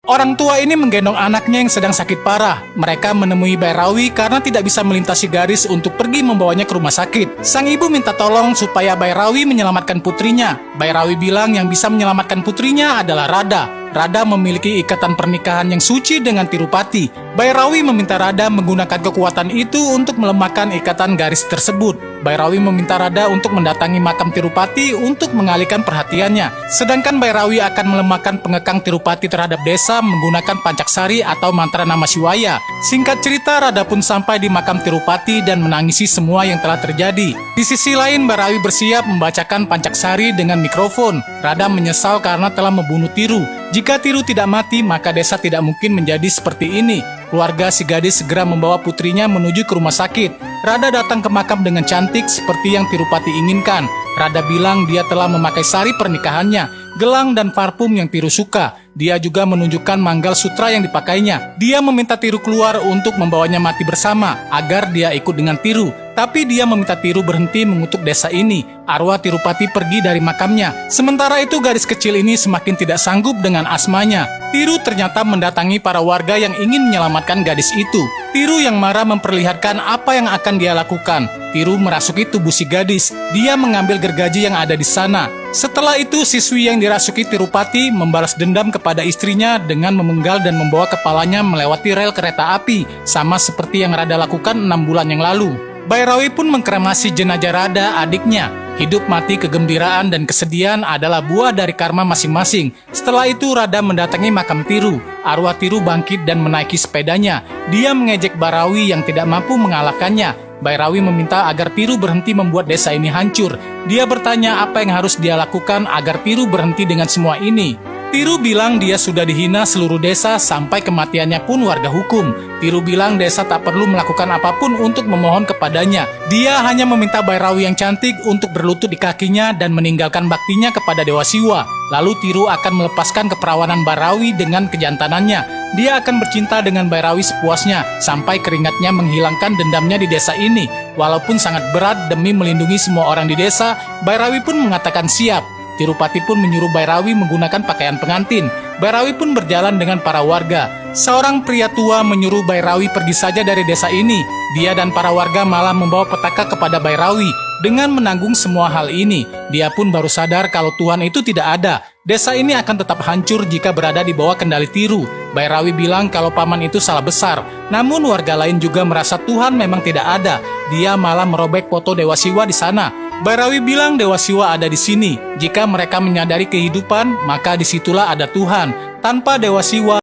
Orang tua ini menggendong anaknya yang sedang sakit parah. Mereka menemui Bairawi karena tidak bisa melintasi garis untuk pergi membawanya ke rumah sakit. Sang ibu minta tolong supaya Bairawi menyelamatkan putrinya. Bairawi bilang yang bisa menyelamatkan putrinya adalah Rada. Rada memiliki ikatan pernikahan yang suci dengan Tirupati. Bairawi meminta Rada menggunakan kekuatan itu untuk melemahkan ikatan garis tersebut. Bairawi meminta Rada untuk mendatangi makam Tirupati untuk mengalihkan perhatiannya. Sedangkan Bairawi akan melemahkan pengekang Tirupati terhadap desa menggunakan pancaksari atau mantra nama Siwaya. Singkat cerita, Rada pun sampai di makam Tirupati dan menangisi semua yang telah terjadi. Di sisi lain, Bairawi bersiap membacakan pancaksari dengan mikrofon. Rada menyesal karena telah membunuh Tiru. Jika Tiru tidak mati, maka desa tidak mungkin menjadi seperti ini. Keluarga si gadis segera membawa putrinya menuju ke rumah sakit. Rada datang ke makam dengan cantik seperti yang Tirupati inginkan. Rada bilang dia telah memakai sari pernikahannya, gelang dan parfum yang Tiru suka. Dia juga menunjukkan manggal sutra yang dipakainya. Dia meminta Tiru keluar untuk membawanya mati bersama, agar dia ikut dengan Tiru. Tapi dia meminta Tiru berhenti mengutuk desa ini. Arwah Tirupati pergi dari makamnya. Sementara itu gadis kecil ini semakin tidak sanggup dengan asmanya. Tiru ternyata mendatangi para warga yang ingin menyelamatkan gadis itu. Tiru yang marah memperlihatkan apa yang akan dia lakukan. Tiru merasuki tubuh si gadis. Dia mengambil gergaji yang ada di sana. Setelah itu siswi yang dirasuki Tirupati membalas dendam kepada istrinya dengan memenggal dan membawa kepalanya melewati rel kereta api, sama seperti yang Rada lakukan 6 bulan yang lalu. Bairawi pun mengkremasi jenazah Rada, adiknya. Hidup mati kegembiraan dan kesedihan adalah buah dari karma masing-masing. Setelah itu Rada mendatangi makam Tiru. Arwah Tiru bangkit dan menaiki sepedanya. Dia mengejek Bairawi yang tidak mampu mengalahkannya. Bairawi meminta agar Tiru berhenti membuat desa ini hancur. Dia bertanya apa yang harus dia lakukan agar Tiru berhenti dengan semua ini. Tiru bilang dia sudah dihina seluruh desa sampai kematiannya pun warga hukum. Tiru bilang desa tak perlu melakukan apapun untuk memohon kepadanya. Dia hanya meminta Bairawi yang cantik untuk berlutut di kakinya dan meninggalkan baktinya kepada Dewa Siwa. Lalu Tiru akan melepaskan keperawanan Bairawi dengan kejantanannya. Dia akan bercinta dengan Bairawi sepuasnya sampai keringatnya menghilangkan dendamnya di desa ini. Walaupun sangat berat demi melindungi semua orang di desa, Bairawi pun mengatakan siap. Tirupati pun menyuruh Bairawi menggunakan pakaian pengantin. Bairawi pun berjalan dengan para warga. Seorang pria tua menyuruh Bairawi pergi saja dari desa ini. Dia dan para warga malah membawa petaka kepada Bairawi. Dengan menanggung semua hal ini, dia pun baru sadar kalau Tuhan itu tidak ada. Desa ini akan tetap hancur jika berada di bawah kendali Tiru. Bairawi bilang kalau paman itu salah besar. Namun warga lain juga merasa Tuhan memang tidak ada. Dia malah merobek foto Dewa Siwa di sana. Bairawi bilang Dewa Siwa ada di sini. Jika mereka menyadari kehidupan, maka disitulah ada Tuhan. Tanpa Dewa Siwa,